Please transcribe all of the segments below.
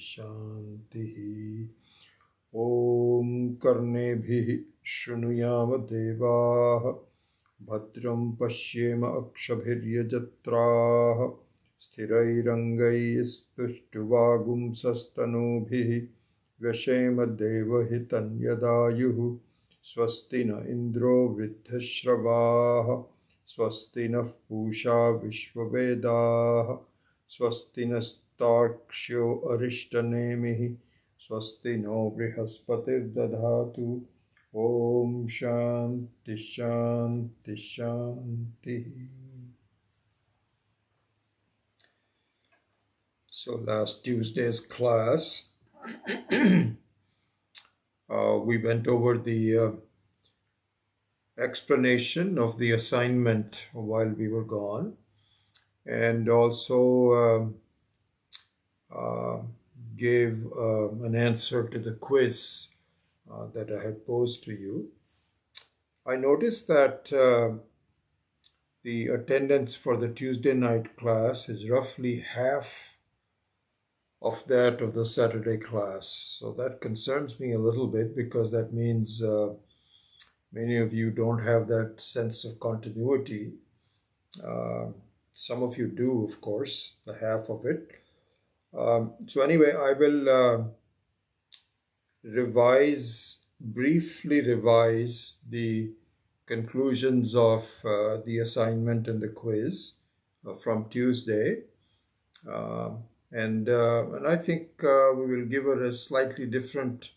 Shanti. Om Karnebhi Shrunuyama Devaha Bhadram Pashyema Akshabhiryajatraha Sthirairangaistuštuvagum Sastanubhi Vyashema Devahitanyadayuhu Swasti na Indro Vridhashravaha Swasti na Pusha Vishwavedaha Swasti nastakshyo Arishtanemihi Swasti no Brihaspati Dadhatu. Om Shanti Shanti Shanti. So last Tuesday's class, we went over the explanation of the assignment while we were gone, and also gave an answer to the quiz that I had posed to you. I noticed that the attendance for the Tuesday night class is roughly half of that of the Saturday class. So that concerns me a little bit, because that means many of you don't have that sense of continuity. Some of you do, of course, the half of it. So anyway, I will briefly revise the conclusions of the assignment and the quiz from Tuesday. And I think we will give it a slightly different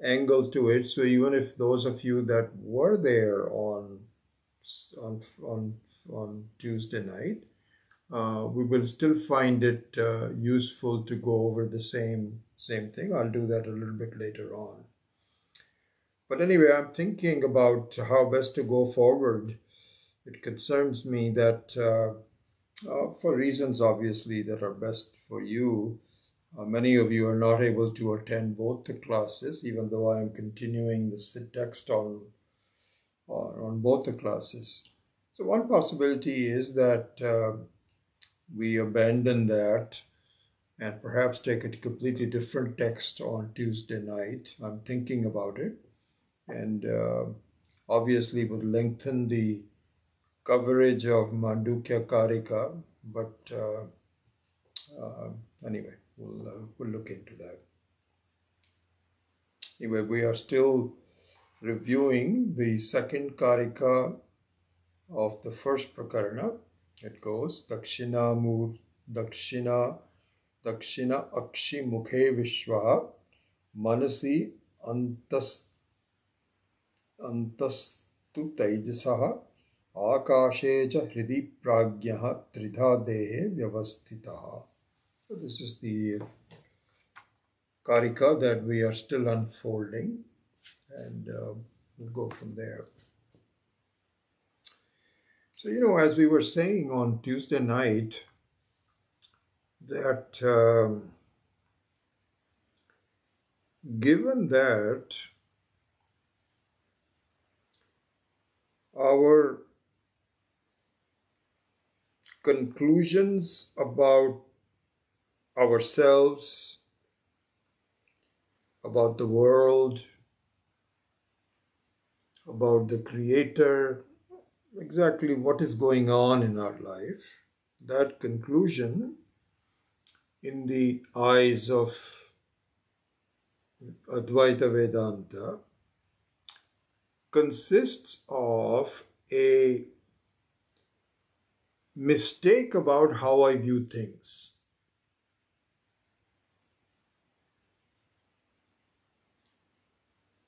angle to it. So even if those of you that were there on Tuesday night, we will still find it useful to go over the same thing. I'll do that a little bit later on. But anyway, I'm thinking about how best to go forward. It concerns me that for reasons obviously that are best for you, many of you are not able to attend both the classes, even though I am continuing the text on both the classes. So one possibility is that we abandon that and perhaps take a completely different text on Tuesday night. I'm thinking about it, and obviously would lengthen the coverage of Mandukya Karika, but anyway, we'll look into that. Anyway, we are still reviewing the second Karika of the first Prakarana. It goes Dakshina Akshi Mukhe Vishwa Manasi Antastu Taijasaha Akashe cha Hridi Pragyaha Tridha Dehe Vyavastitaha. So this is the Karika that we are still unfolding, and we'll go from there. So, as we were saying on Tuesday night, that given that our conclusions about ourselves, about the world, about the Creator, exactly what is going on in our life, that conclusion in the eyes of Advaita Vedanta consists of a mistake about how I view things.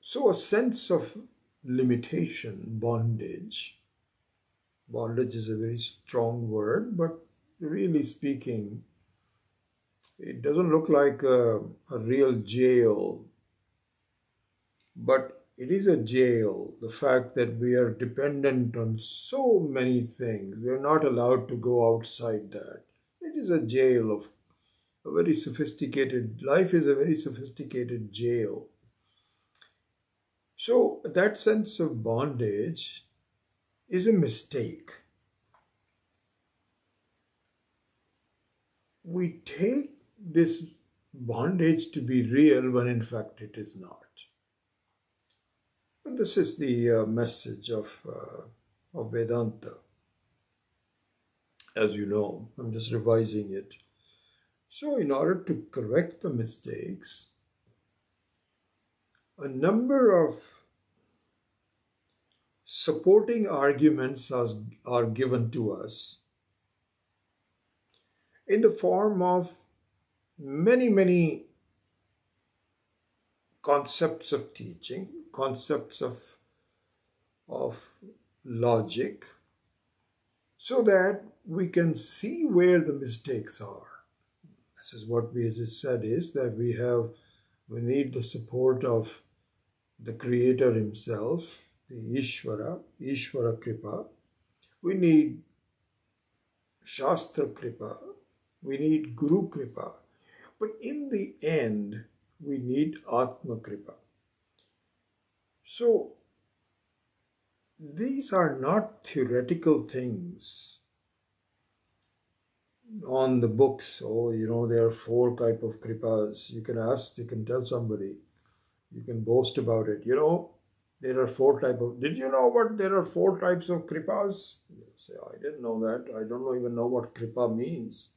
So a sense of limitation, bondage. Bondage is a very strong word, but really speaking, it doesn't look like a real jail, but it is a jail. The fact that we are dependent on so many things, we are not allowed to go outside that. It is a jail of a very sophisticated, life is a very sophisticated jail. So that sense of bondage is a mistake. We take this bondage to be real when in fact it is not. But this is the message of Vedanta. As you know, I'm just revising it. So, in order to correct the mistakes, a number of supporting arguments are given to us in the form of many, many concepts of teaching, concepts of logic, so that we can see where the mistakes are. This is what we just said, is that we need the support of the Creator Himself, the Ishvara Kripa. We need Shastra Kripa. We need Guru Kripa. But in the end, we need Atma Kripa. So, these are not theoretical things on the books. Oh, there are 4 type of kripas. You can tell somebody, you can boast about it. There are 4 type of, did you know what, there are 4 types of kripas? You say, I didn't know that. I don't even know what kripa means.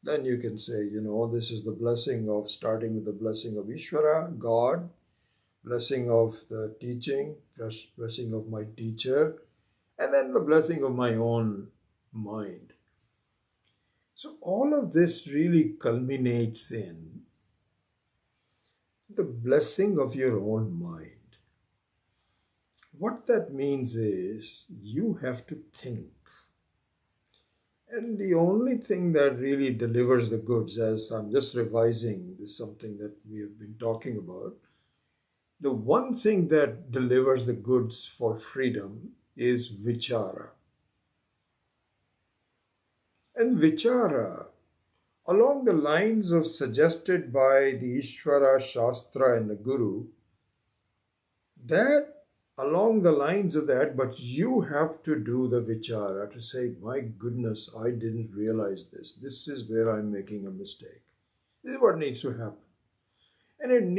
Then you can say, this is the blessing of, starting with the blessing of Ishvara, God, blessing of the teaching, blessing of my teacher, and then the blessing of my own mind. So all of this really culminates in the blessing of your own mind. What that means is you have to think. And the only thing that really delivers the goods, as I'm just revising, this is something that we have been talking about, the one thing that delivers the goods for freedom is vichara. And vichara, along the lines of suggested by the Ishvara, Shastra and the Guru, that along the lines of that, but you have to do the vichara to say, my goodness, I didn't realize this. This is where I'm making a mistake. This is what needs to happen. And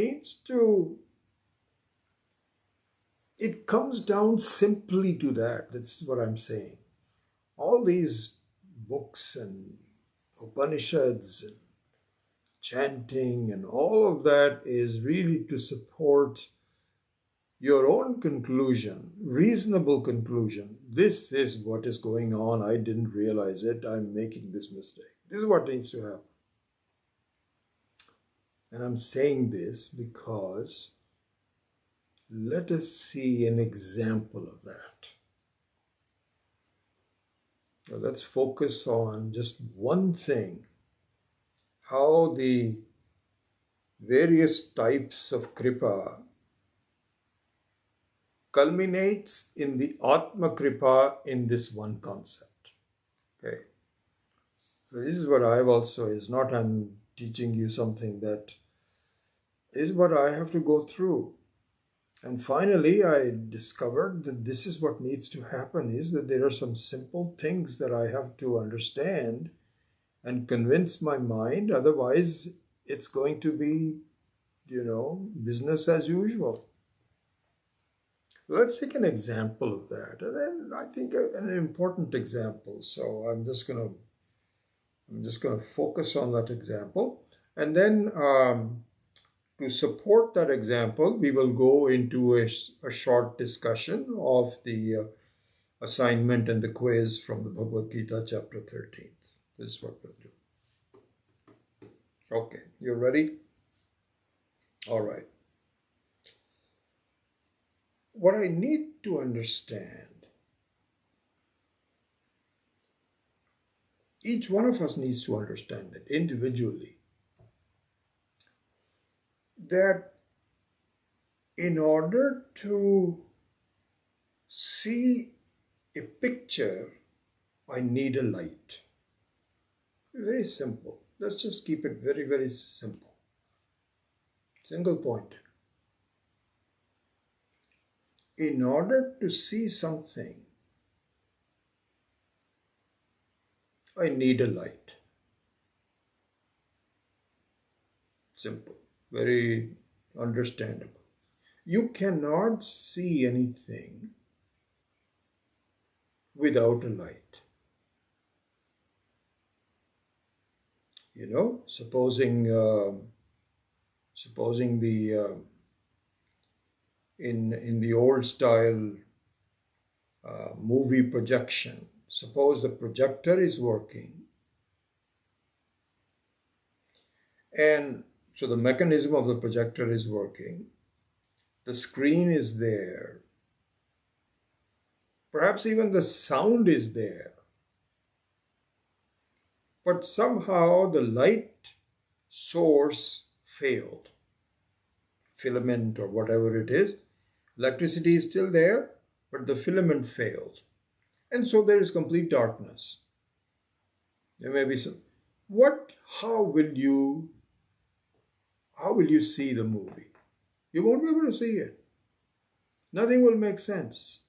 it comes down simply to that. That's what I'm saying. All these books and Upanishads and chanting and all of that is really to support your own conclusion, reasonable conclusion. This is what is going on. I didn't realize it. I'm making this mistake. This is what needs to happen. And I'm saying this because let us see an example of that. Now let's focus on just one thing, how the various types of kripa culminates in the Atma Kripa in this one concept. Okay. So this is what I've also, is not I'm teaching you something, that is what I have to go through. And finally, I discovered that this is what needs to happen, is that there are some simple things that I have to understand and convince my mind. Otherwise, it's going to be, business as usual. Let's take an example of that, and then I think an important example. So I'm just going to focus on that example, and then to support that example, we will go into a short discussion of the assignment and the quiz from the Bhagavad Gita, chapter 13. This is what we'll do. Okay, you ready? All right. What I need to understand, each one of us needs to understand that individually, that in order to see a picture, I need a light. Very simple. Let's just keep it very, very simple. Single point. In order to see something, I need a light. Simple, very understandable. You cannot see anything without a light. Supposing the in the old style movie projection, suppose the projector is working, and so the mechanism of the projector is working, the screen is there, perhaps even the sound is there, but somehow the light source failed, filament or whatever it is. Electricity is still there, but the filament failed. And so there is complete darkness. There may be some. What, how will you see the movie? You won't be able to see it. Nothing will make sense.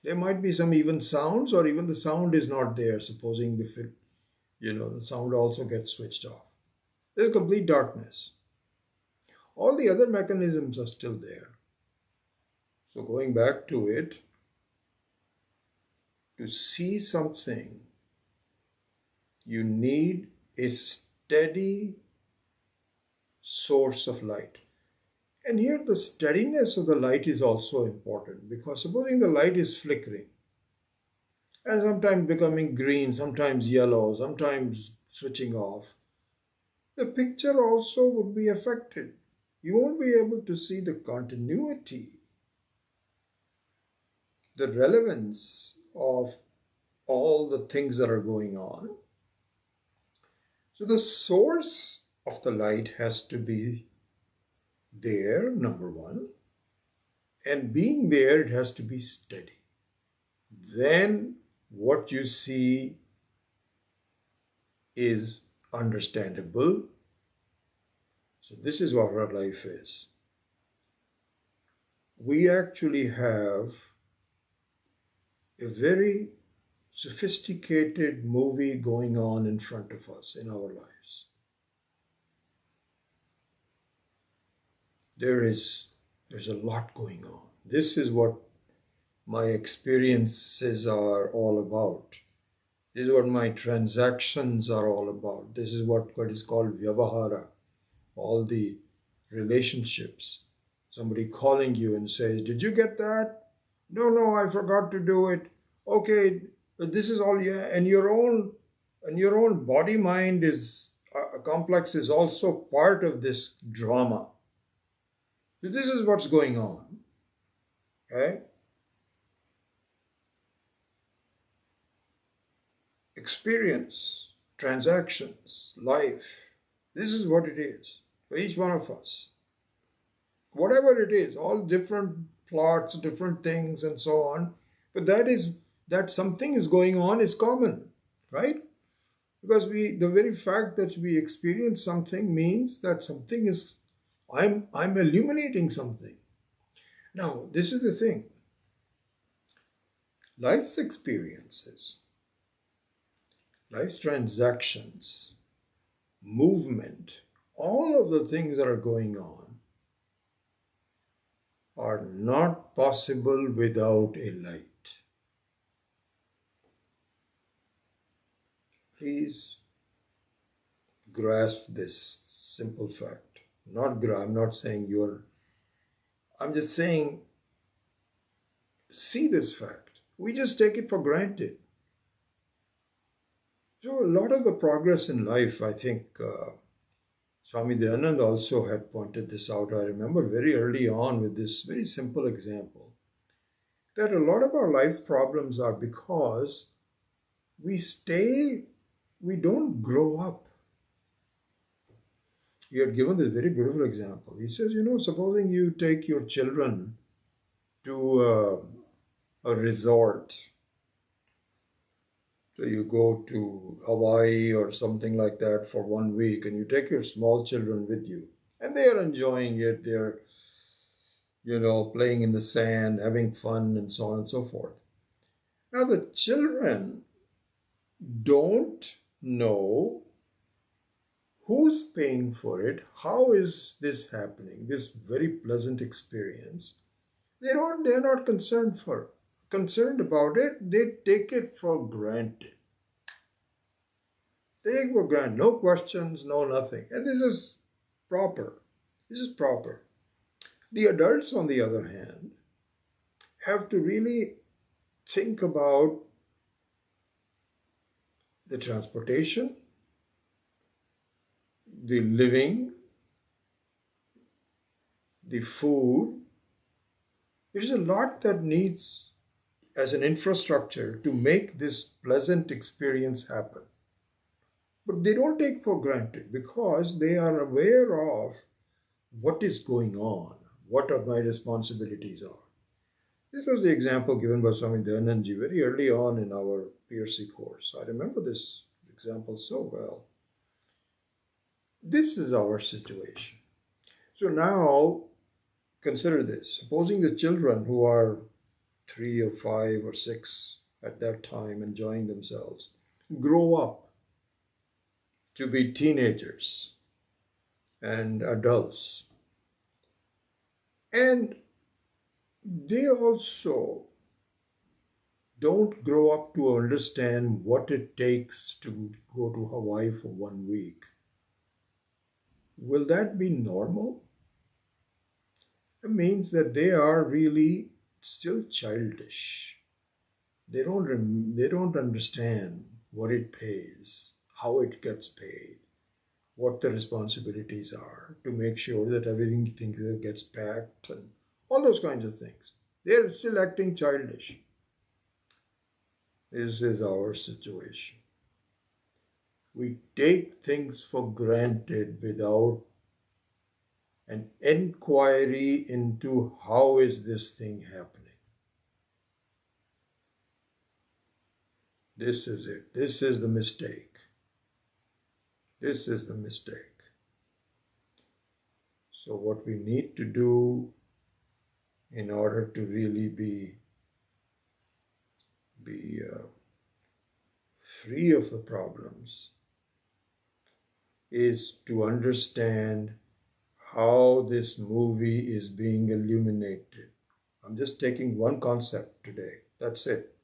There might be some even sounds, or even the sound is not there, supposing the sound also gets switched off. There's complete darkness. All the other mechanisms are still there. So going back to it, to see something, you need a steady source of light. And here the steadiness of the light is also important, because supposing the light is flickering and sometimes becoming green, sometimes yellow, sometimes switching off, the picture also would be affected. You won't be able to see the continuity, the relevance of all the things that are going on. So the source of the light has to be there, number one, and being there, it has to be steady. Then what you see is understandable. So this is what our life is. We actually have a very sophisticated movie going on in front of us in our lives. There's a lot going on. This is what my experiences are all about. This is what my transactions are all about. This is what is called vyavahara, all the relationships. Somebody calling you and says, "Did you get that?" No, I forgot to do it. Okay, but this is all, yeah, and your own body mind is complex is also part of this drama. So this is what's going on. Okay? Experience, transactions, life. This is what it is for each one of us. Whatever it is, all different plots, different things, and so on. But that something is going on is common, right? Because the very fact that we experience something means that something is, I'm illuminating something. Now, this is the thing. Life's experiences, life's transactions, movement, all of the things that are going on are not possible without a light. Please grasp this simple fact. I'm not saying I'm just saying, see this fact. We just take it for granted. So a lot of the progress in life, I think, Swami Dayanand also had pointed this out. I remember very early on with this very simple example, that a lot of our life's problems are because we don't grow up. He had given this very beautiful example. He says, supposing you take your children to a resort. So you go to Hawaii or something like that for 1 week, and you take your small children with you. And they are enjoying it. They're, playing in the sand, having fun, and so on and so forth. Now the children don't know Who's paying for it? How is this happening? This very pleasant experience. They're not concerned about it. They take it for granted. Take it for granted. No questions, no nothing. And this is proper. This is proper. The adults, on the other hand, have to really think about the transportation, the living, the food. There's a lot that needs as an infrastructure to make this pleasant experience happen. But they don't take for granted because they are aware of what is going on, what are my responsibilities are. This was the example given by Swami Dayananji very early on in our PRC course. I remember this example so well. This is our situation. So now consider this. Supposing the children who are 3 or 5 or 6 at that time enjoying themselves grow up to be teenagers and adults. And they also don't grow up to understand what it takes to go to Hawaii for 1 week. Will that be normal? It means that they are really still childish. They don't understand what it pays, how it gets paid, what the responsibilities are to make sure that everything gets packed and all those kinds of things. They're still acting childish. This is our situation. We take things for granted without an inquiry into how is this thing happening. This is it. This is the mistake. This is the mistake. So what we need to do in order to really be free of the problems is to understand how this movie is being illuminated. I'm just taking one concept today. That's it.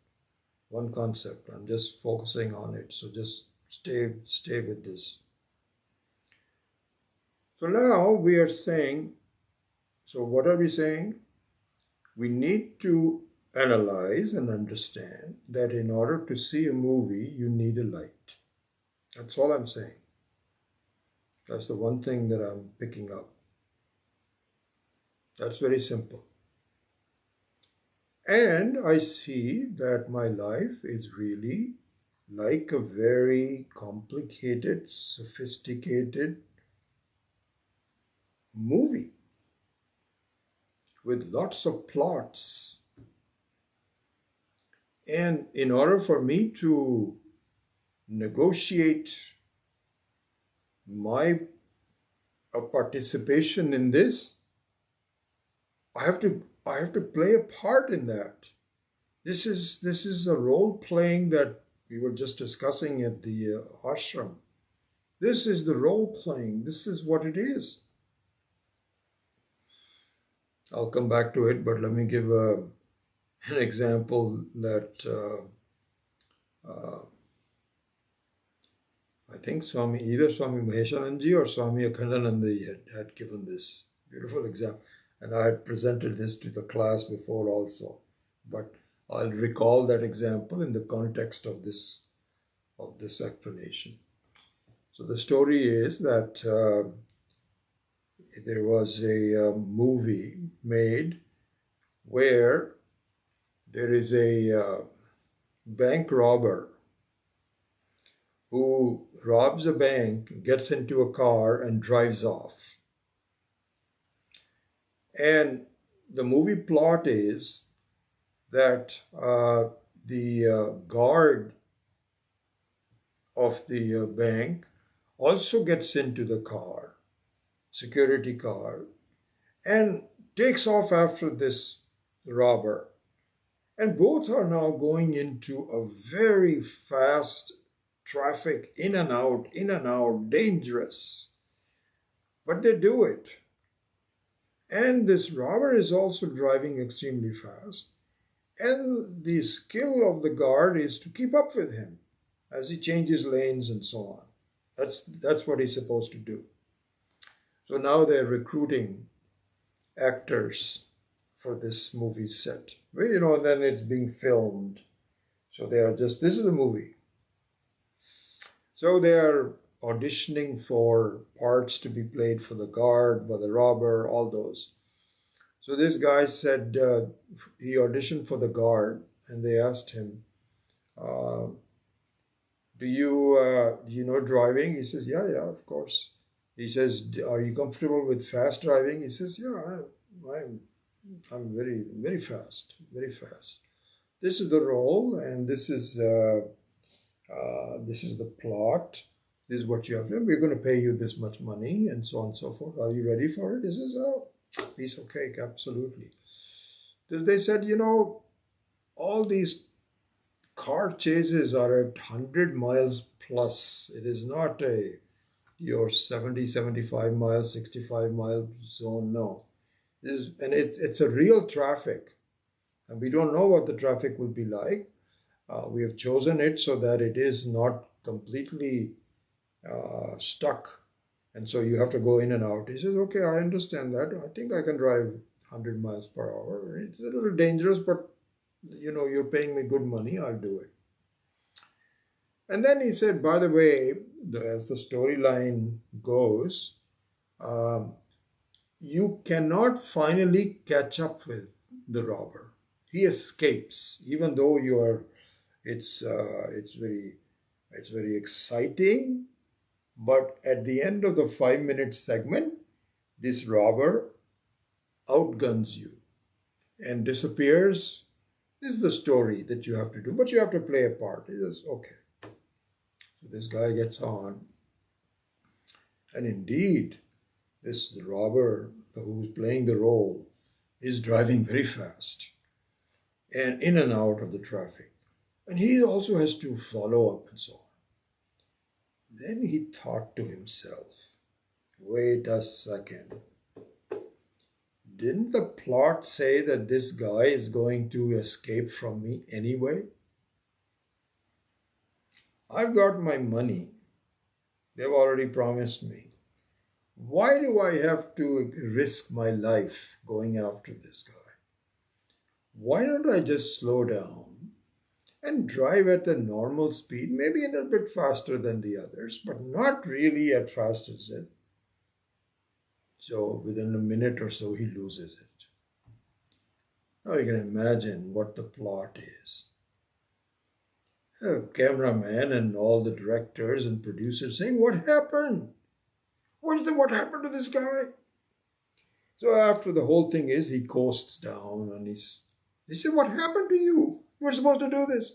One concept. I'm just focusing on it. So just stay with this. So now we are saying, so what are we saying? We need to analyze and understand that in order to see a movie, you need a light. That's all I'm saying. That's the one thing that I'm picking up. That's very simple. And I see that my life is really like a very complicated, sophisticated movie with lots of plots. And in order for me to negotiate my participation in this, I have to play a part in that. This is the role playing that we were just discussing at the ashram. This is the role playing. This is what it is. I'll come back to it, but let me give an example that I think either Swami Maheshananji or Swami Akhandanandaji had given this beautiful example. And I had presented this to the class before also. But I'll recall that example in the context of this explanation. So the story is that there was a movie made where there is a bank robber who robs a bank, gets into a car and drives off. And the movie plot is that the guard of the bank also gets into the car, security car, and takes off after this robber. And both are now going into a very fast traffic, in and out, dangerous. But they do it. And this robber is also driving extremely fast. And the skill of the guard is to keep up with him as he changes lanes and so on. That's what he's supposed to do. So now they're recruiting actors for this movie set. Well, and then it's being filmed. So this is the movie. So they are auditioning for parts to be played for the guard, by the robber, all those. So this guy said he auditioned for the guard, and they asked him, "Do you know driving?" He says, "Yeah, of course." He says, "Are you comfortable with fast driving?" He says, "Yeah, I'm very very fast, very fast." This is the role, and this is the plot. This is what you have to do. We're going to pay you this much money, and so on and so forth. Are you ready for it? He says, "Oh, piece of cake, absolutely." They said, all these car chases are at 100 miles plus. It is not your 70, 75 miles, 65-mile zone. No. It's a real traffic. And we don't know what the traffic will be like. We have chosen it so that it is not completely stuck. And so you have to go in and out. He says, "Okay, I understand that. I think I can drive 100 miles per hour. It's a little dangerous, but you're paying me good money. I'll do it." And then he said, "By the way, as the storyline goes, um, you cannot finally catch up with the robber. He escapes, even though you are. It's very exciting. But at the end of the 5-minute segment, this robber outguns you and disappears. This is the story that you have to do, but you have to play a part." He says, "Okay." So this guy gets on, and indeed, this robber who's playing the role is driving very fast and in and out of the traffic. And he also has to follow up and so on. Then he thought to himself, "Wait a second. Didn't the plot say that this guy is going to escape from me anyway? I've got my money. They've already promised me. Why do I have to risk my life going after this guy? Why don't I just slow down and drive at the normal speed, maybe a little bit faster than the others, but not really as fast as it?" So within a minute or so, he loses it. Now you can imagine what the plot is. A cameraman and all the directors and producers saying, "What happened? What happened to this guy?" So after the whole thing is, he coasts down and they said, "What happened to you? You were supposed to do this."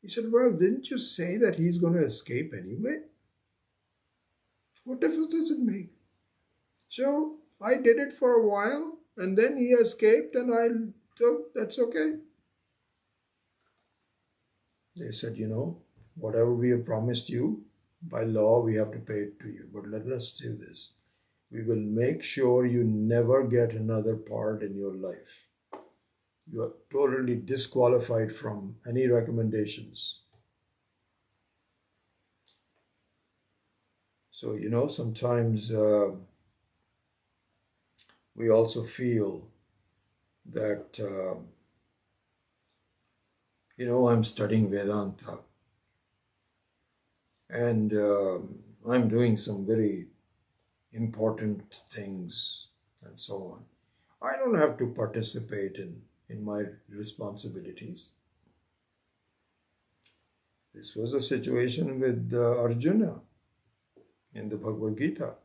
He said, "Well, didn't you say that he's going to escape anyway? What difference does it make? So I did it for a while and then he escaped and so that's okay." They said, "Whatever we have promised you, by law, we have to pay it to you. But let us do this. We will make sure you never get another part in your life. You are totally disqualified from any recommendations." So, sometimes we also feel that, I'm studying Vedanta and I'm doing some very important things and so on. I don't have to participate in my responsibilities. This was a situation with Arjuna in the Bhagavad Gita.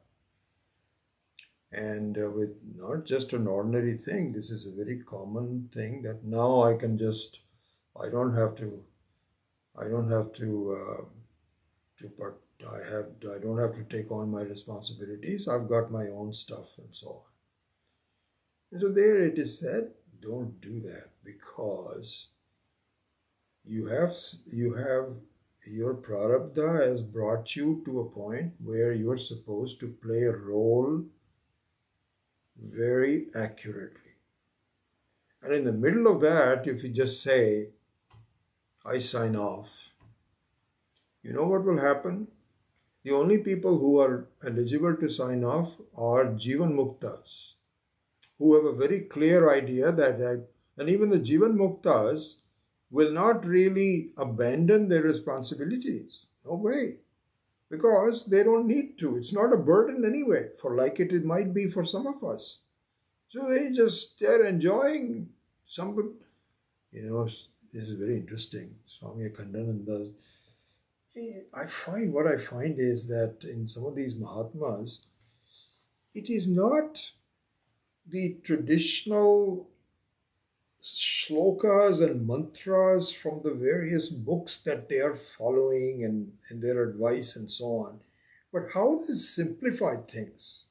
And with not just an ordinary thing, this is a very common thing that now I don't have to I don't have to take on my responsibilities. I've got my own stuff and so on. And so there it is said, don't do that, because you have your prarabdha has brought you to a point where you're supposed to play a role very accurately. And in the middle of that, if you just say, I sign off, you know what will happen? The only people who are eligible to sign off are Jivan Muktas, who have a very clear idea and even the Jivan Muktas will not really abandon their responsibilities. No way. Because they don't need to. It's not a burden anyway, for like it might be for some of us. So they're enjoying some, this is very interesting. Swami Akhandananda, what I find is that in some of these Mahatmas, it is not the traditional shlokas and mantras from the various books that they are following and their advice and so on, but how they simplify things.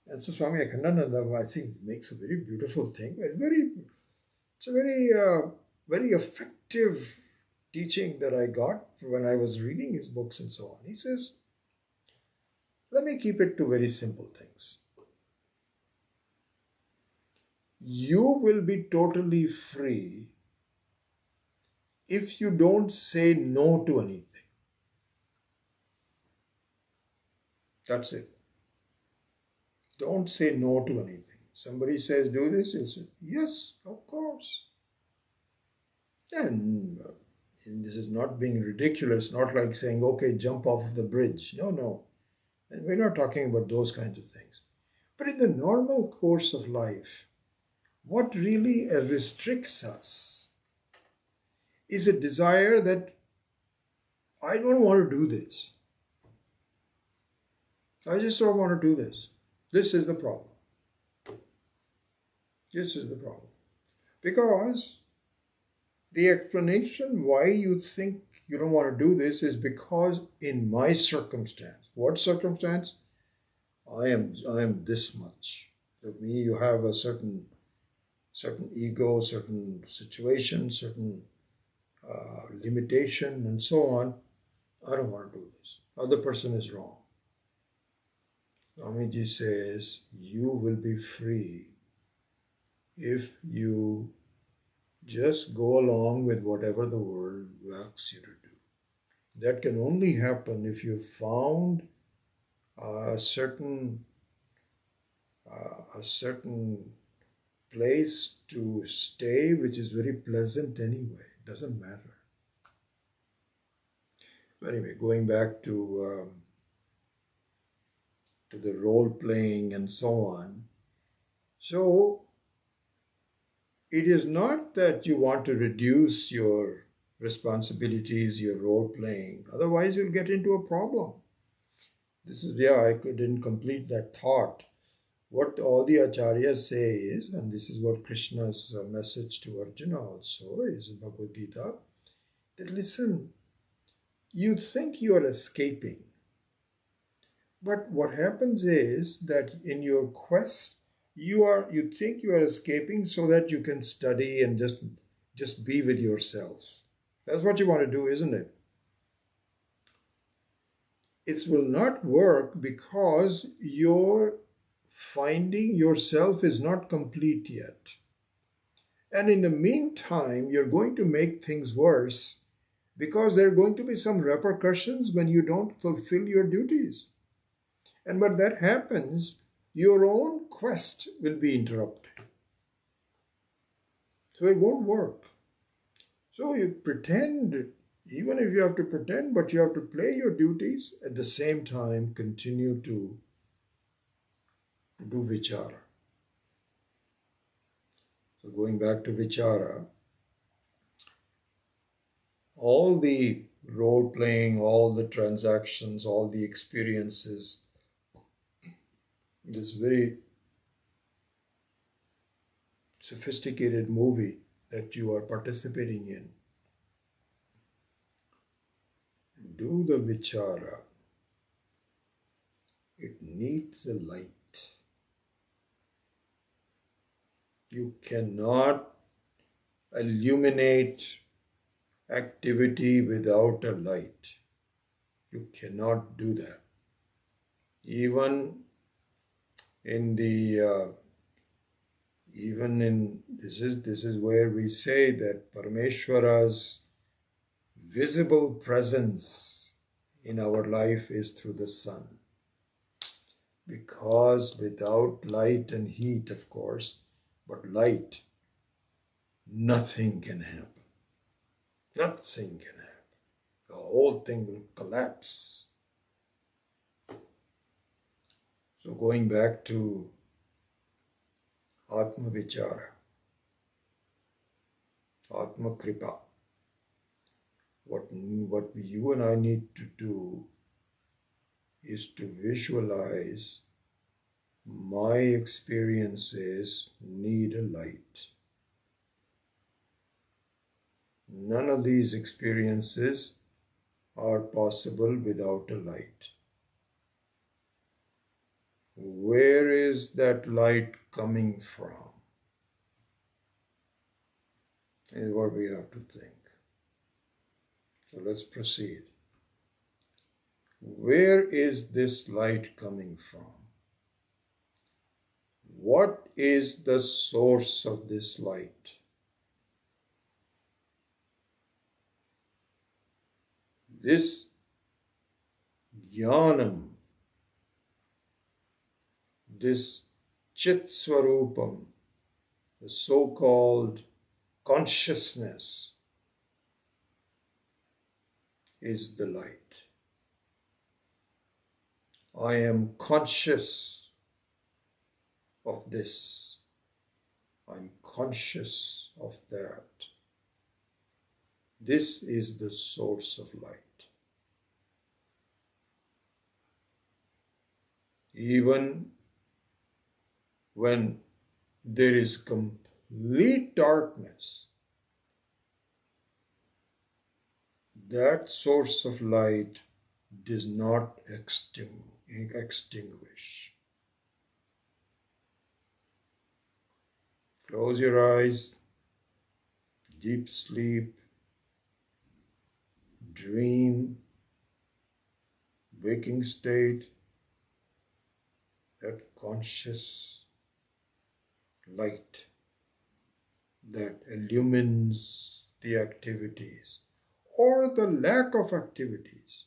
And so Swami Akhandananda, I think, makes a very beautiful thing. It's a very effective teaching that I got when I was reading his books and so on. He says, let me keep it to very simple things. You will be totally free if you don't say no to anything. That's it. Don't say no to anything. Somebody says, do this, you'll say, yes, of course. And this is not being ridiculous, not like saying, okay, jump off of the bridge. No. And we're not talking about those kinds of things. But in the normal course of life, what really restricts us is a desire that I don't want to do this. I just don't want to do this. This is the problem. This is the problem. Because the explanation why you think you don't want to do this is because in my circumstance. What circumstance? I am this much. With me, you have a certain ego, certain situation, certain limitation, and so on. I don't want to do this. Other person is wrong. Swamiji says, you will be free if you just go along with whatever the world asks you to do. That can only happen if you've found a certain place to stay which is very pleasant anyway. It doesn't matter. Anyway, going back to the role playing and so on. So it is not that you want to reduce your responsibilities, your role playing. Otherwise, you'll get into a problem. I didn't complete that thought. What all the acharyas say is, and this is what Krishna's message to Arjuna also is in Bhagavad Gita, that listen, you think you are escaping. But what happens is that in your quest, you think you are escaping so that you can study and just be with yourself. That's what you want to do, isn't it? It will not work because your finding yourself is not complete yet. And in the meantime, you're going to make things worse because there are going to be some repercussions when you don't fulfill your duties. And when that happens, your own quest will be interrupted. So it won't work. So you pretend, even if you have to pretend, but you have to play your duties, at the same time continue to do vichara. So going back to vichara, all the role playing, all the transactions, all the experiences, this very sophisticated movie that you are participating in, do the vichara. It needs a light. You cannot illuminate activity without a light. You cannot do that. Even in this is where we say that Parameshwara's visible presence in our life is through the sun. Because without light and heat, of course, but light, nothing can happen. Nothing can happen. The whole thing will collapse. So going back to Atma Vichara, Atma Kripa, what you and I need to do is to visualize my experiences need a light. None of these experiences are possible without a light. Where is that light coming from? Is what we have to think. So let's proceed. Where is this light coming from? What is the source of this light? This jnanam, this chit swarupam, the so-called consciousness, is the light. I am conscious of this. I'm conscious of that. This is the source of light. Even when there is complete darkness, that source of light does not extinguish. Close your eyes, deep sleep, dream, waking state, that conscious light that illumines the activities or the lack of activities.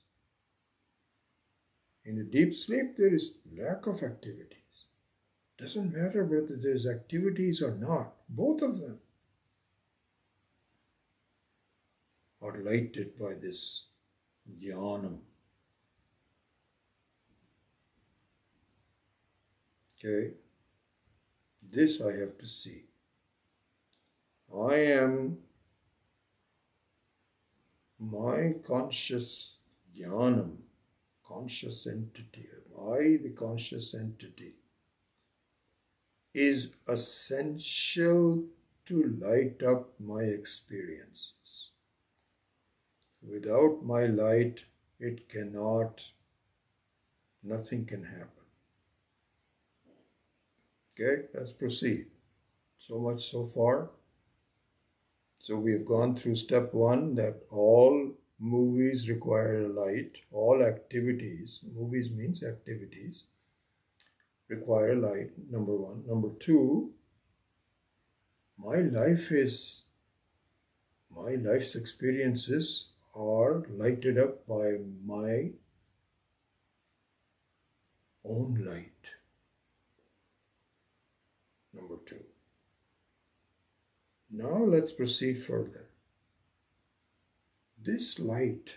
In the deep sleep, there is lack of activities. Doesn't matter whether there's activities or not. Both of them are lighted by this jnanam. Okay? This I have to see. I am my conscious jnanam, conscious entity. I, the conscious entity, is essential to light up my experiences. Without my light, it cannot, nothing can happen. Okay, let's proceed. So much so far. So we have gone through step one, that all movies require a light. All activities, movies means activities, require light, number one. Number two, my life's experiences are lighted up by my own light. Number two. Now let's proceed further. This light,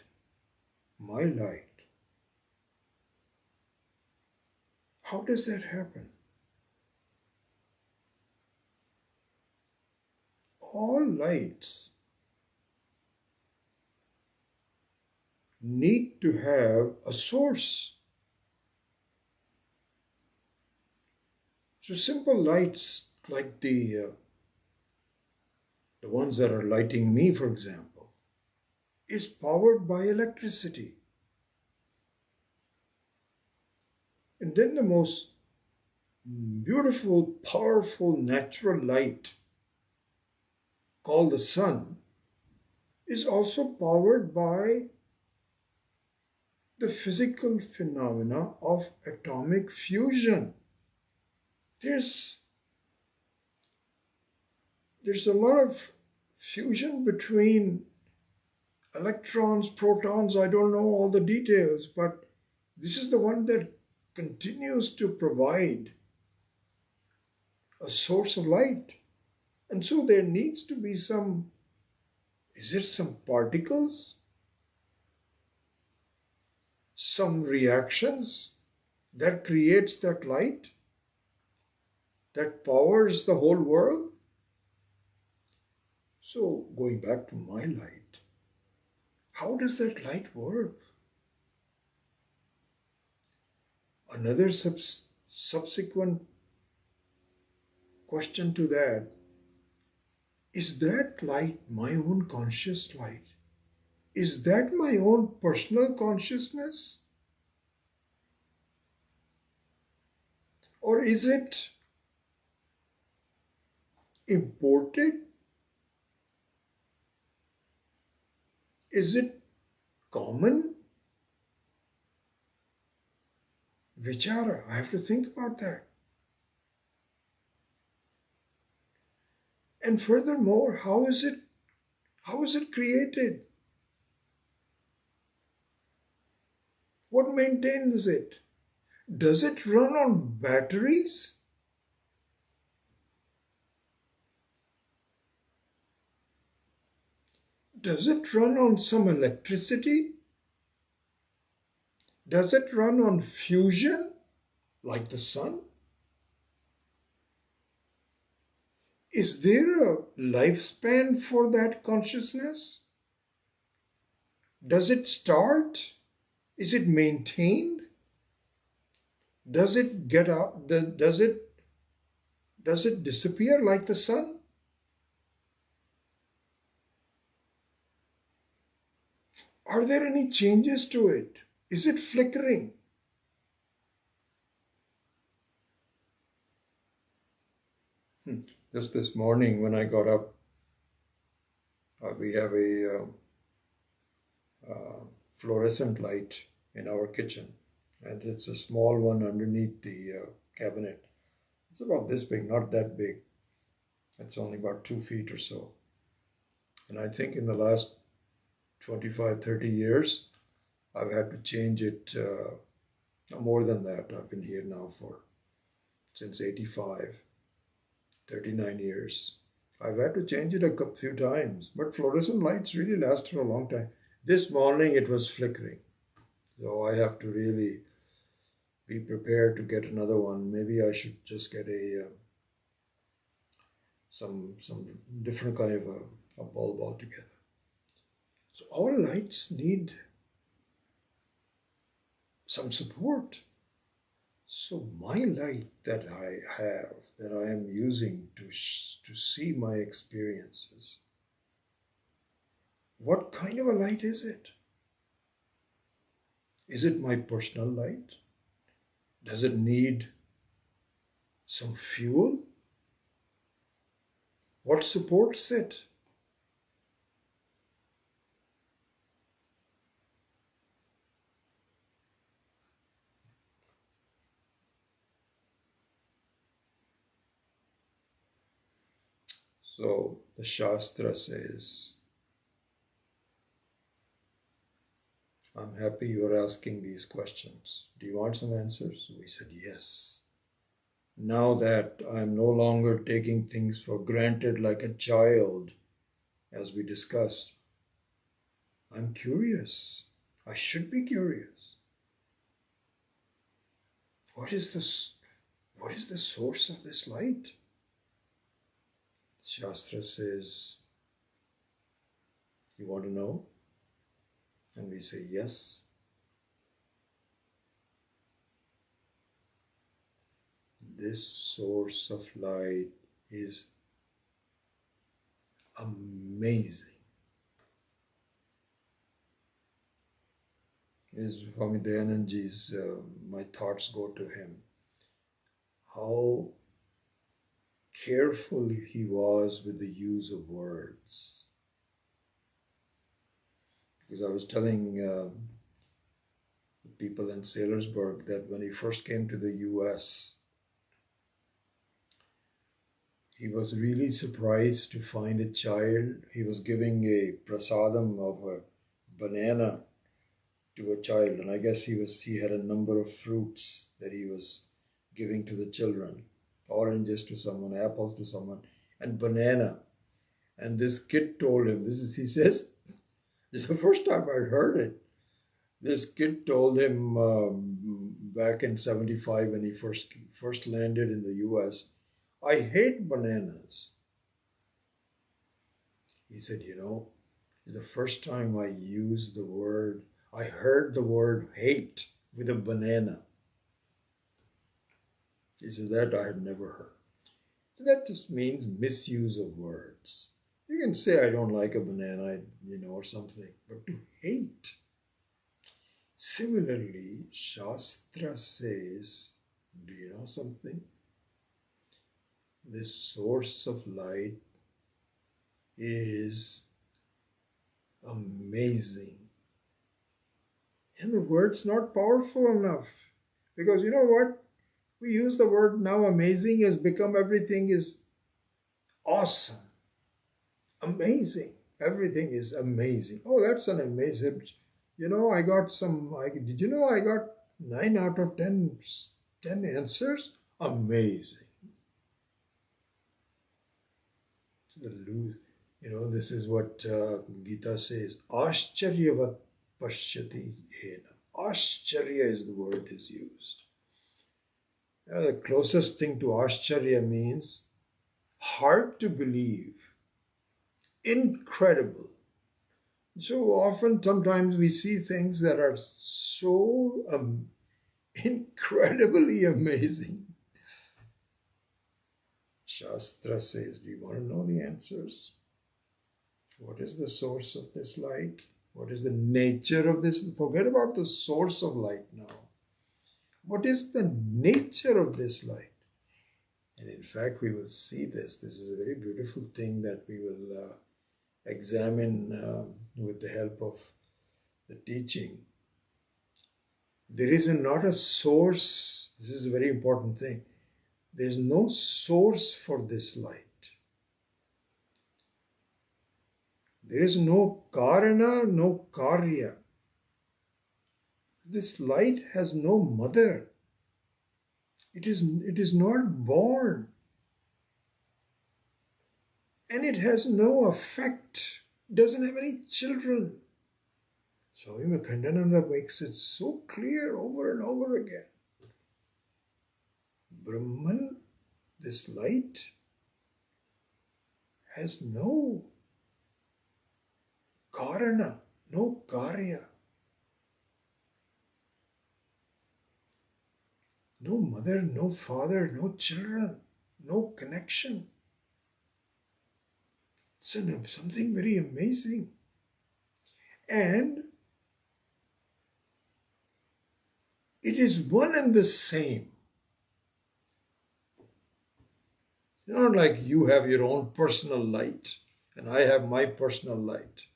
my light, how does that happen? All lights need to have a source. So simple lights like the ones that are lighting me, for example, is powered by electricity. And then the most beautiful, powerful, natural light called the sun is also powered by the physical phenomena of atomic fusion. There's, there's a lot of fusion between electrons, protons. I don't know all the details, but this is the one that continues to provide a source of light. And so there needs to be some, is it some particles, some reactions that creates that light, that powers the whole world? So going back to my light, how does that light work? Another subsequent question to that, is that light my own conscious light? Is that my own personal consciousness? Or is it imported? Is it common? Vichara, I have to think about that. And furthermore, how is it created? What maintains it? Does it run on batteries? Does it run on some electricity? Does it run on fusion like the sun? Is there a lifespan for that consciousness? Does it start? Is it maintained? Does it get out? Does it disappear like the sun? Are there any changes to it? Is it flickering? Just this morning when I got up, we have a fluorescent light in our kitchen, and it's a small one underneath the cabinet. It's about this big, not that big. It's only about 2 feet or so. And I think in the last 25, 30 years, I've had to change it, no more than that. I've been here now since 85, 39 years. I've had to change it a few times, but fluorescent lights really last for a long time. This morning it was flickering, so I have to really be prepared to get another one. Maybe I should just get some different kind of a bulb altogether. So all lights need some support. So my light that I have, that I am using to see my experiences, what kind of a light is it? Is it my personal light? Does it need some fuel? What supports it? So the Shastra says, I'm happy you're asking these questions. Do you want some answers? We said yes. Now that I'm no longer taking things for granted like a child, as we discussed, I'm curious. I should be curious. What is the source of this light? Shastra says, you want to know? And we say yes. This source of light is amazing. Is Swami Dayananji's, my thoughts go to him. How careful he was with the use of words. Because I was telling the people in Sailorsburg that when he first came to the US, he was really surprised to find a child. He was giving a prasadam of a banana to a child, and I guess he had a number of fruits that he was giving to the children. Oranges to someone, apples to someone, and banana. And this kid told him, he says, this is the first time I heard it. This kid told him back in 75 when he first landed in the US, I hate bananas. He said, it's the first time I heard the word hate with a banana. He said, that I had never heard. So that just means misuse of words. You can say, I don't like a banana, or something, but to hate. Similarly, Shastra says, do you know something? This source of light is amazing. And the word's not powerful enough. Because you know what? We use the word now, amazing has become everything is awesome. Amazing. Everything is amazing. Oh, that's an amazing. Did you know I got 9 out of 10 answers? Amazing. This is what Gita says. Ashcharyavat pashyati ena. Ashcharya is the word is used. The closest thing to Ashcharya means hard to believe. Incredible. So often, sometimes we see things that are so incredibly amazing. Shastra says, do you want to know the answers? What is the source of this light? What is the nature of this? Forget about the source of light now. What is the nature of this light? And in fact, we will see this. This is a very beautiful thing that we will examine with the help of the teaching. There is not a source. This is a very important thing. There is no source for this light. There is no karana, no karya. This light has no mother. It is not born. And it has no effect. It doesn't have any children. Swami Khandananda makes it so clear over and over again. Brahman, this light, has no karana, no karya. No mother, no father, no children, no connection. It's something very amazing. And it is one and the same. Not like you have your own personal light and I have my personal light.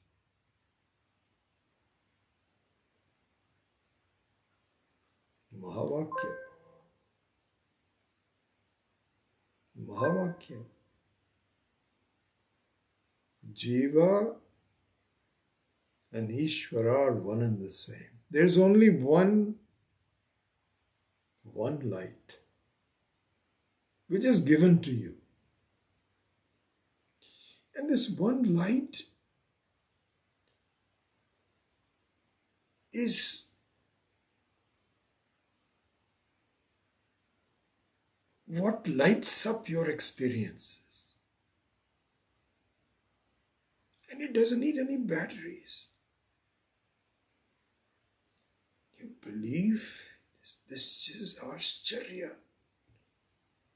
Mahavakya. Mahavakya. Jiva and Ishvara are one and the same. There's only one light which is given to you. And this one light is what lights up your experiences. And it doesn't need any batteries. You believe this is Ashcharya.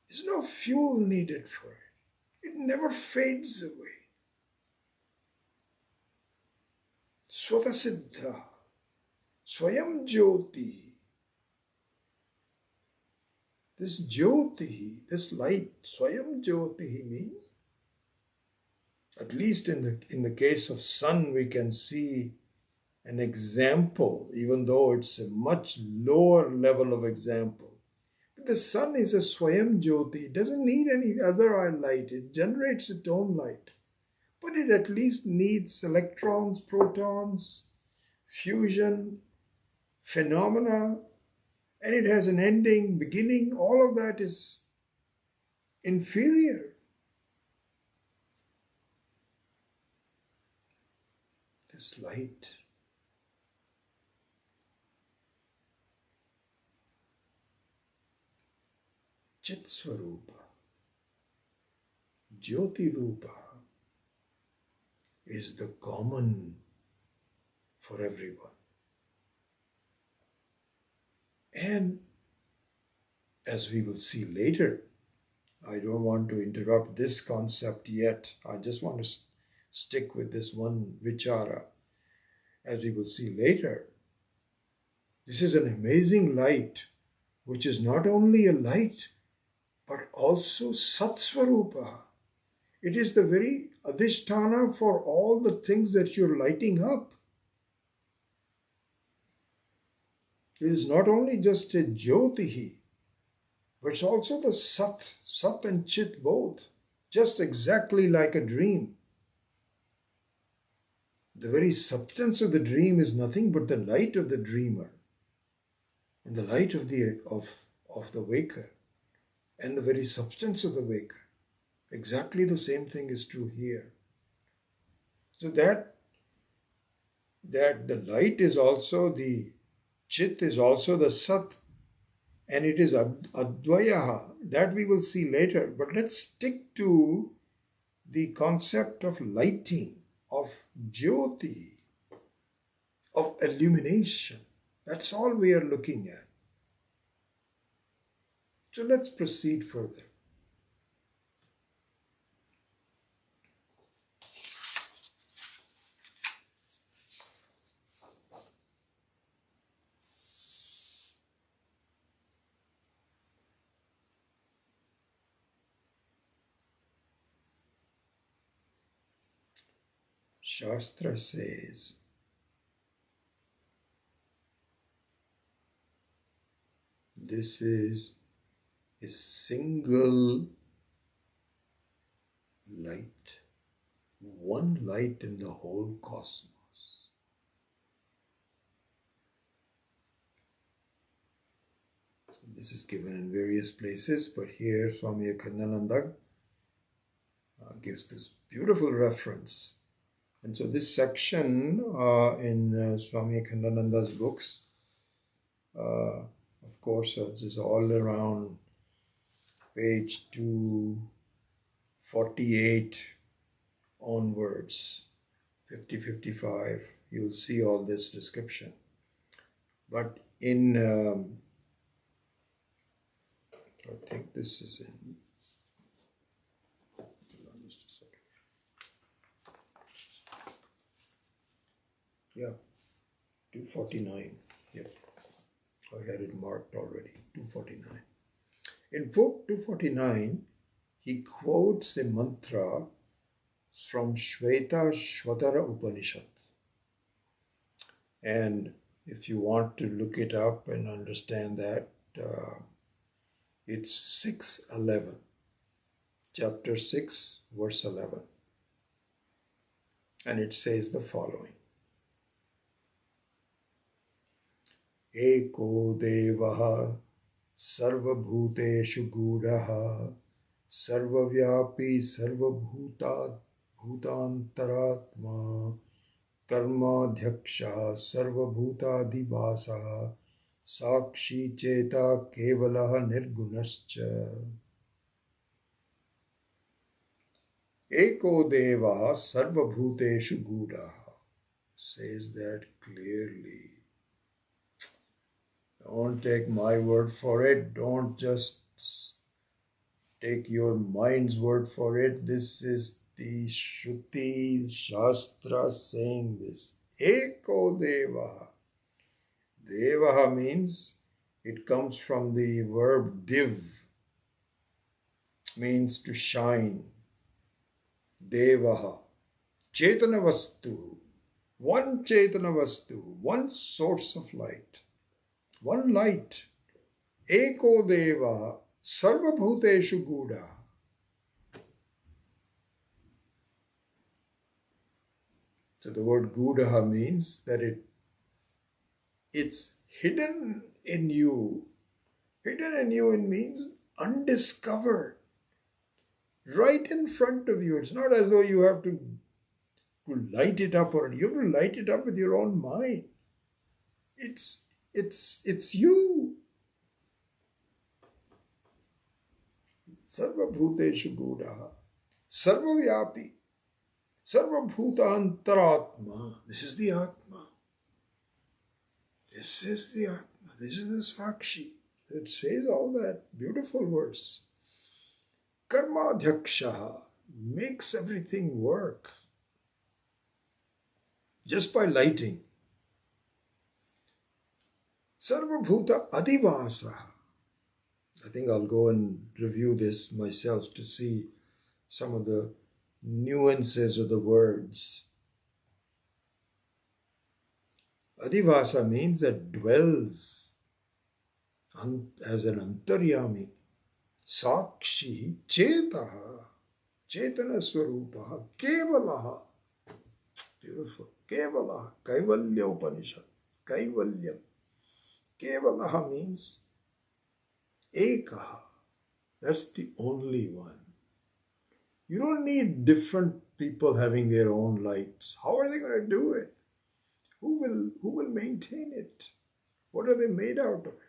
There's no fuel needed for it. It never fades away. Swatasiddha, Swayam Jyoti. This Jyoti, this light, Swayam Jyoti means, at least in the case of sun, we can see an example, even though it's a much lower level of example. But the sun is a Swayam Jyoti. It doesn't need any other light. It generates its own light. But it at least needs electrons, protons, fusion, phenomena, and it has an ending, beginning. All of that is inferior. This light, Chit Swarupa, Jyoti Rupa, is the common for everyone. And as we will see later, I don't want to interrupt this concept yet. I just want to stick with this one vichara. As we will see later, this is an amazing light, which is not only a light, but also Satsvarupa. It is the very adhisthana for all the things that you're lighting up. It is not only just a Jyotihi, but it's also the Sat and Chit both, just exactly like a dream. The very substance of the dream is nothing but the light of the dreamer and the light of the waker and the very substance of the waker. Exactly the same thing is true here. So that the light is also the Chit is also the Sat, and it is Advayaha. That we will see later. But let's stick to the concept of lighting, of Jyoti, of illumination. That's all we are looking at. So let's proceed further. Shastra says, this is a single light, one light in the whole cosmos. So this is given in various places, but here Swami Akhandananda gives this beautiful reference. And so this section in Swami Akhandananda's books, of course, this is all around page 248 onwards, 50-55, you'll see all this description. But in, I think this is in, just a second. Yeah, 249, yep. I had it marked already, 249. In book 249, he quotes a mantra from Shveta Shvatara Upanishad. And if you want to look it up and understand that, it's 6:11, chapter 6, verse 11. And it says the following. Eko devaha sarvabhuteshu gudaha sarvavyapi sarvabhutantaratma karmadhyaksha sarvabhutadivasa sakshi cheta kevalaha nirgunascha. Eko deva sarvabhuteshu gudaha says that clearly. Don't take my word for it. Don't just take your mind's word for it. This is the Shruti Shastra saying this. Eko Deva. Devaha means it comes from the verb div, means to shine. Devaha. Chetana Vastu. one Chaitana Vastu, one source of light, one light. Eko Deva Sarvabhuteshu Guda. So the word Gudaha means that it's hidden in you. Hidden in you, it means undiscovered. Right in front of you. It's not as though you have to light it up, or you have to light it up with your own mind. It's you. Sarvabhuteshu Gudaha. Sarvavyapi. Sarvabhuta Antaratma. This is the Atma. This is the Atma. This is the Sakshi. It says all that. Beautiful verse. Karmadhyaksha makes everything work just by lighting. Sarvabhuta Adivasa. I think I'll go and review this myself to see some of the nuances of the words. Adivasa means that dwells as an antaryami. Sakshi Chetaha, Chetana Swarupaha, Kevalaha. Beautiful. Kevalaha, Kaivalya Upanishad. Kaivalyam. Kevalaha means Ekaha. That's the only one. You don't need different people having their own lights. How are they going to do it? Who will maintain it? What are they made out of it?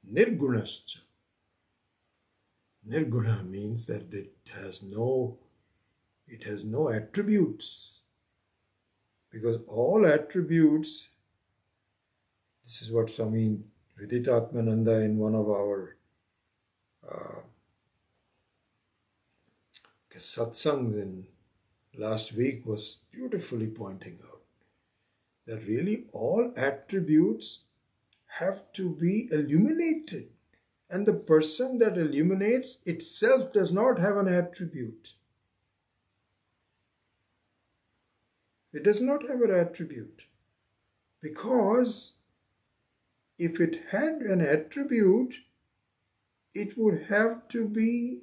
Nirgunascha. Nirguna means that it has no attributes. Because all attributes, this is what Swami Viditatmananda in one of our satsangs in last week was beautifully pointing out that really all attributes have to be illuminated, and the person that illuminates itself does not have an attribute. It does not have an attribute, because if it had an attribute, it would have to be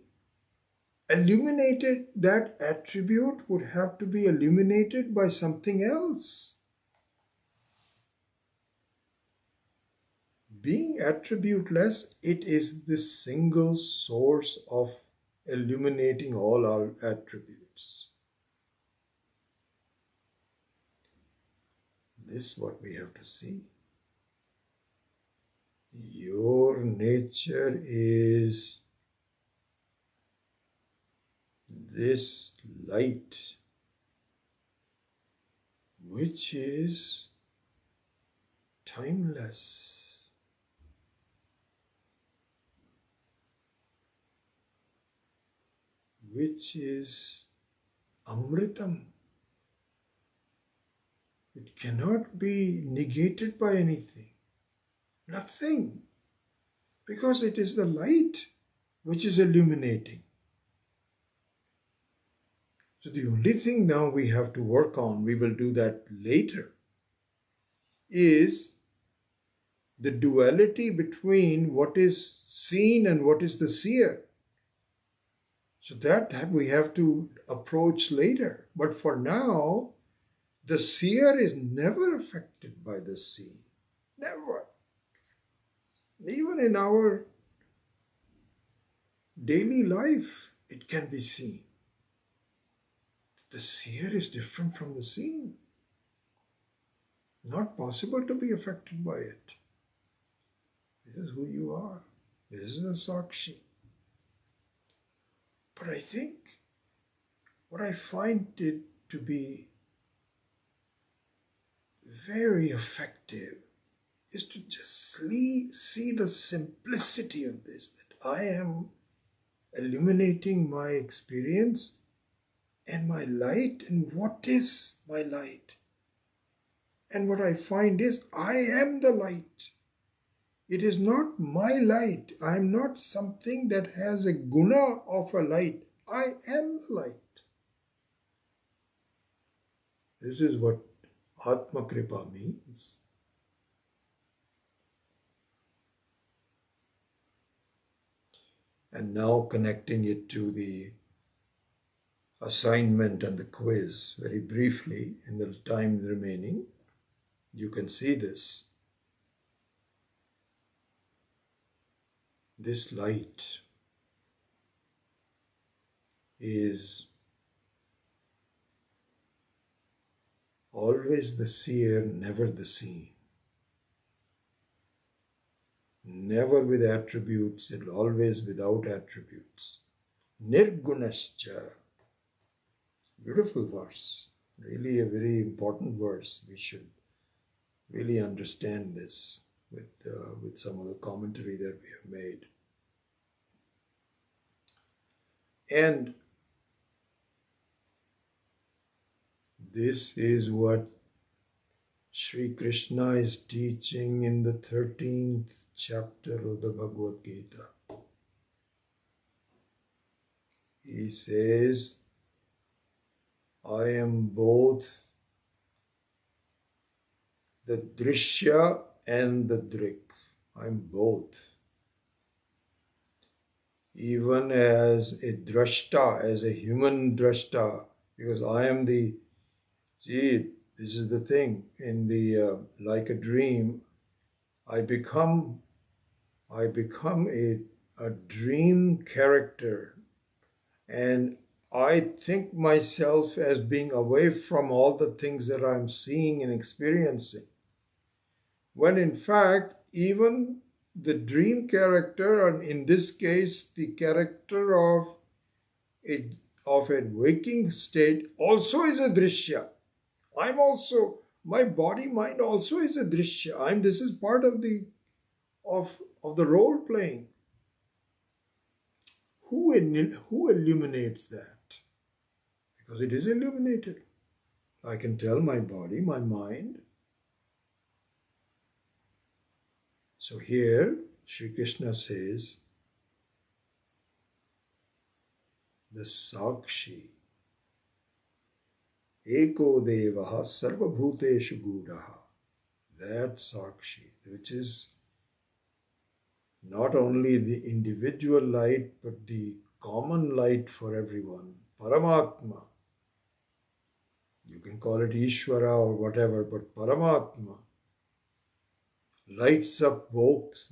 illuminated. That attribute would have to be illuminated by something else. Being attributeless, it is the single source of illuminating all our attributes. This is what we have to see. Your nature is this light, which is timeless. Which is Amritam. It cannot be negated by anything. Nothing. Because it is the light which is illuminating. So the only thing now we have to work on, we will do that later, is the duality between what is seen and what is the seer. So that we have to approach later. But for now, the seer is never affected by the seen. Never. Even in our daily life, it can be seen. The seer is different from the seen. Not possible to be affected by it. This is who you are. This is the Sakshi. But I think what I find it to be very effective is to just see the simplicity of this, that I am illuminating my experience and my light, and what is my light? And what I find is I am the light. It is not my light. I am not something that has a guna of a light. I am the light. This is what Atma Kripa means. And now connecting it to the assignment and the quiz very briefly in the time remaining, you can see this. This light is always the seer, never the seen. Never with attributes, and always without attributes. Nirgunascha. Beautiful verse. Really a very important verse. We should really understand this with some of the commentary that we have made. And this is what Sri Krishna is teaching in the 13th chapter of the Bhagavad Gita. He says, I am both the Drishya and the Drik. I am both. Even as a Drashta, as a human Drashta, because I am the, see, this is the thing, in the, like a dream, I become a dream character, and I think myself as being away from all the things that I'm seeing and experiencing. When in fact, even the dream character, and in this case, the character of a waking state, also is a drishya. I'm also, my body, mind also is a drishya. This is part of the role playing. Who illuminates that? Because it is illuminated. I can tell my body, my mind. So here, Sri Krishna says, the Sakshi, Eko Devaha Sarva Bhuteshu Gudaha. That Sakshi, which is not only the individual light, but the common light for everyone, Paramatma. You can call it Ishvara or whatever, but Paramatma lights up both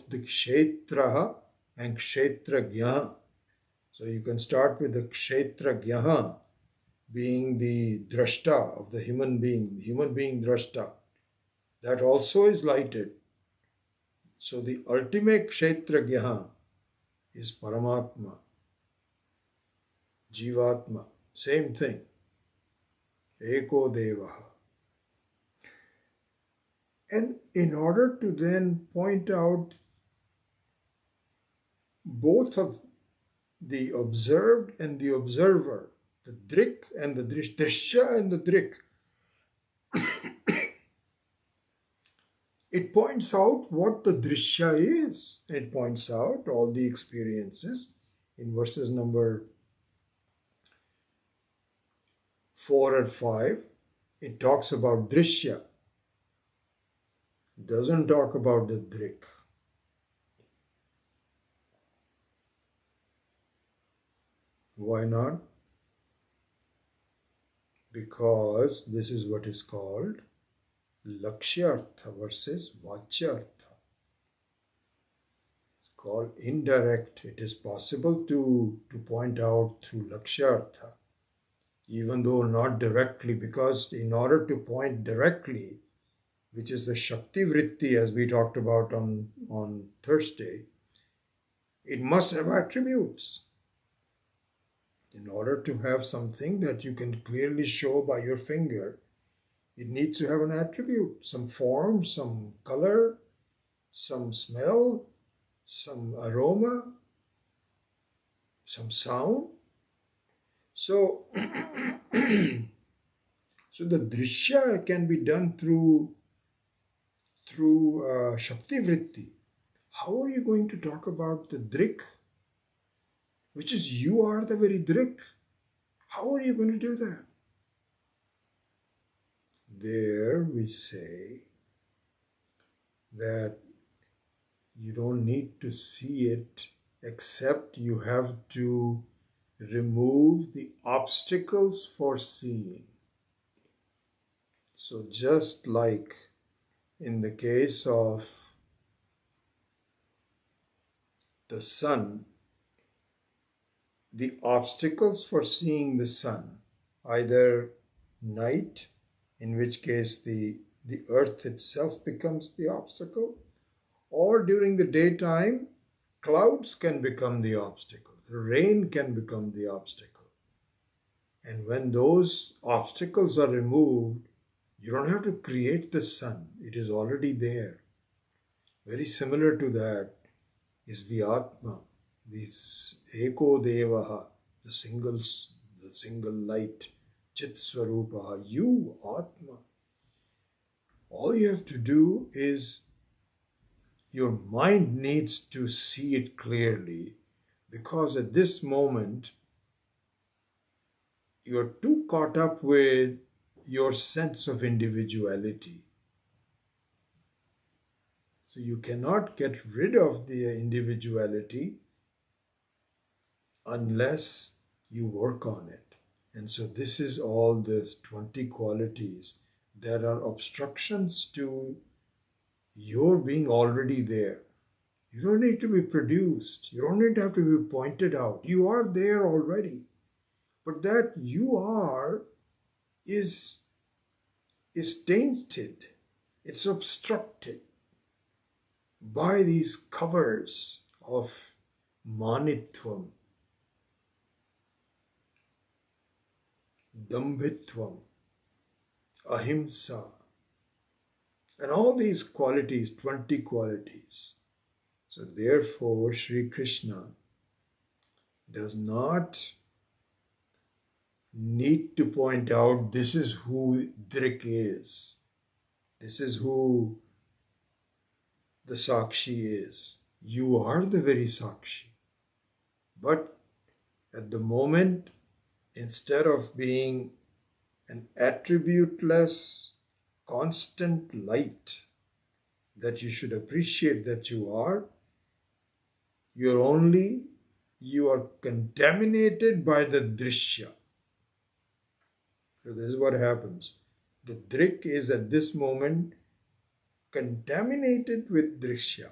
the Kshetraha and Kshetragyaha. So you can start with the Kshetragyaha being the Drashta of the human being Drashta. That also is lighted. So the ultimate Kshetragyaha is Paramatma, Jivatma, same thing. Eko Devaha. And in order to then point out both of the observed and the observer, the Drik and the Drishya and the Drik, it points out what the Drishya is. It points out all the experiences. In verses number 4 and 5, it talks about Drishya. It doesn't talk about the Drik. Why not? Because this is what is called Lakshyartha versus Vachyartha. It's called indirect. It is possible to point out through Lakshyartha, even though not directly, because in order to point directly, which is the Shakti Vritti as we talked about on Thursday, it must have attributes. In order to have something that you can clearly show by your finger, it needs to have an attribute, some form, some color, some smell, some aroma, some sound. So, so the drishya can be done through Shakti Vritti. How are you going to talk about the Drik, which is you are the very Drik? How are you going to do that? there we say that you don't need to see it, except you have to remove the obstacles for seeing. So just like in the case of the sun, the obstacles for seeing the sun, either night, in which case the earth itself becomes the obstacle, or during the daytime, clouds can become the obstacle, rain can become the obstacle. And when those obstacles are removed, you don't have to create the sun, it is already there. Very similar to that is the Atma, this Eko Devaha, the single light, Chit Swarupaha, you, Atma. All you have to do is your mind needs to see it clearly, because at this moment you're too caught up with your sense of individuality. So you cannot get rid of the individuality unless you work on it. And so this is all these 20 qualities that are obstructions to your being already there. You don't need to be produced. You don't need to have to be pointed out. You are there already. But that you are is tainted. It's obstructed by these covers of manitvam, dambhitvam, ahimsa, and all these qualities, 20 qualities. So therefore, Sri Krishna does not need to point out this is who Drik is. This is who the Sakshi is. You are the very Sakshi. But at the moment, instead of being an attributeless, constant light that you should appreciate that you are contaminated by the drishya. So this is what happens. The drik is at this moment contaminated with drishya.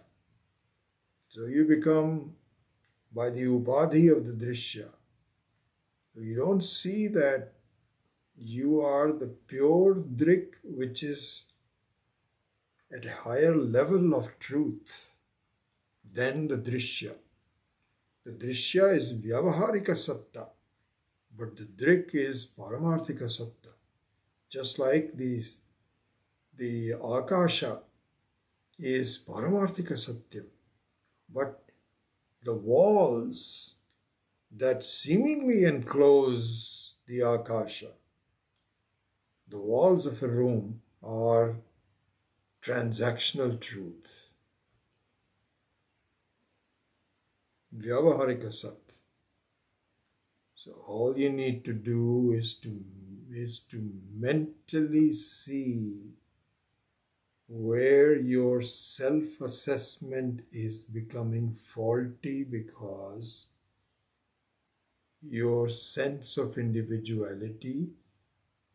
So you become by the upadhi of the drishya. So you don't see that you are the pure drik which is at a higher level of truth than the drishya. The drishya is vyavaharika satta, but the drik is paramarthika satta. Just like the akasha is paramarthika satyam, but the walls that seemingly enclose the akasha, the walls of a room, are transactional truth. Vyavaharika sat. So all you need to do is to mentally see where your self-assessment is becoming faulty because your sense of individuality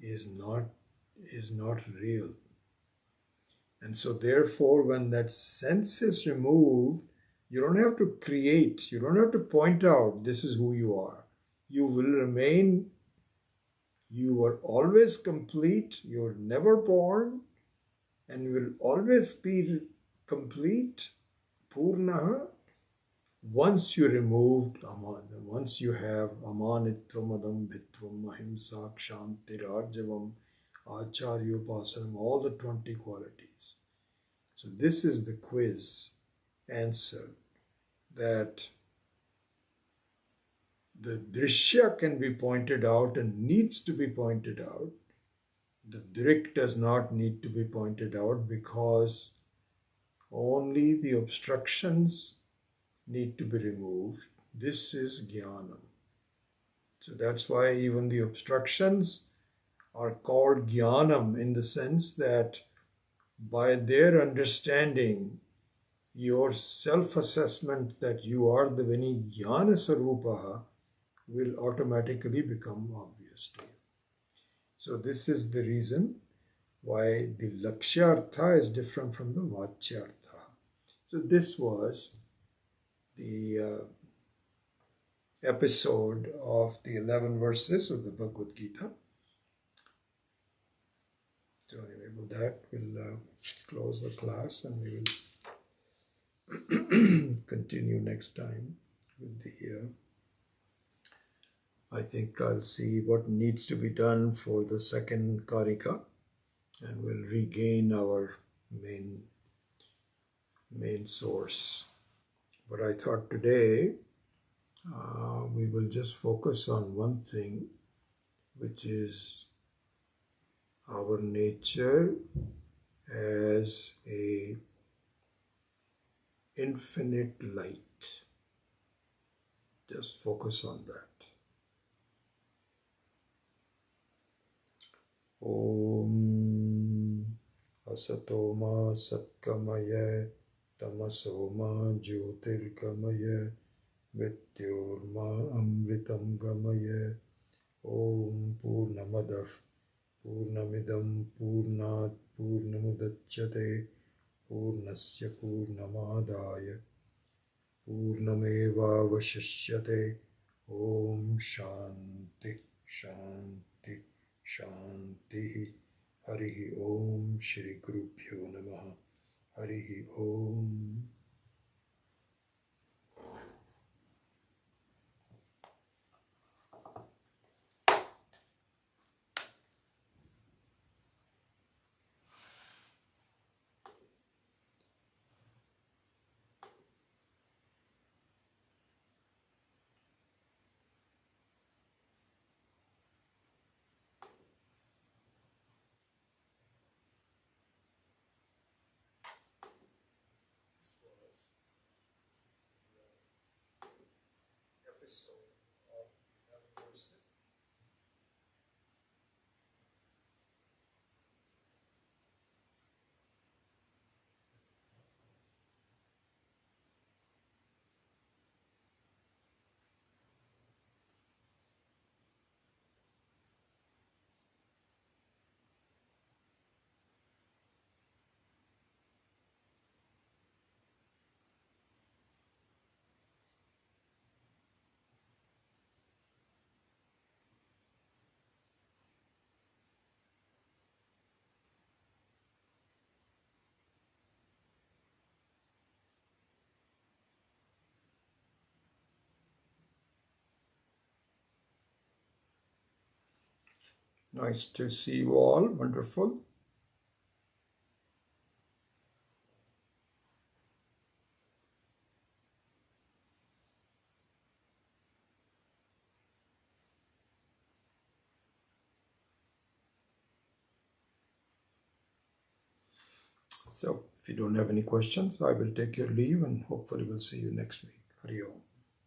is not real. And so therefore, when that sense is removed, you don't have to create, you don't have to point out this is who you are. You will remain, you were always complete, you were never born, and you will always be complete, purnaha, once you removed once you have amanitvam, adambhitvam, ahimsa, kshanti, rajavam, acharyopasanam, all the 20 qualities. So this is the quiz answer, that the drishya can be pointed out and needs to be pointed out. The drik does not need to be pointed out because only the obstructions need to be removed. This is jnanam. So that's why even the obstructions are called jnanam in the sense that by their understanding, your self-assessment that you are the Vinijnana Sarupa will automatically become obvious to you. So this is the reason why the Lakshyartha is different from the Vachyartha. So this was the episode of the 11 verses of the Bhagavad Gita. So anyway, with that, we'll close the class and we will continue next time with the I think I'll see what needs to be done for the second Karika, and we'll regain our main source. But I thought today we will just focus on one thing, which is our nature as a infinite light. Just focus on that. Om Asato Ma Satkamaya Tamaso Ma Jyotirgamaya Mrityorma Amritam Gamaya. Om Purnamadav Purnamidam Purnat Purnamudachyate Purnasya Purnamadaya Purnameva Vashishyate. Om Shanti Shanti Shanti. Harihi Om. Shri Gurubhyo Namaha. Harihi Om. Episode of 11 verses. Nice to see you all. Wonderful. So if you don't have any questions, I will take your leave and hopefully we'll see you next week. Hari Om.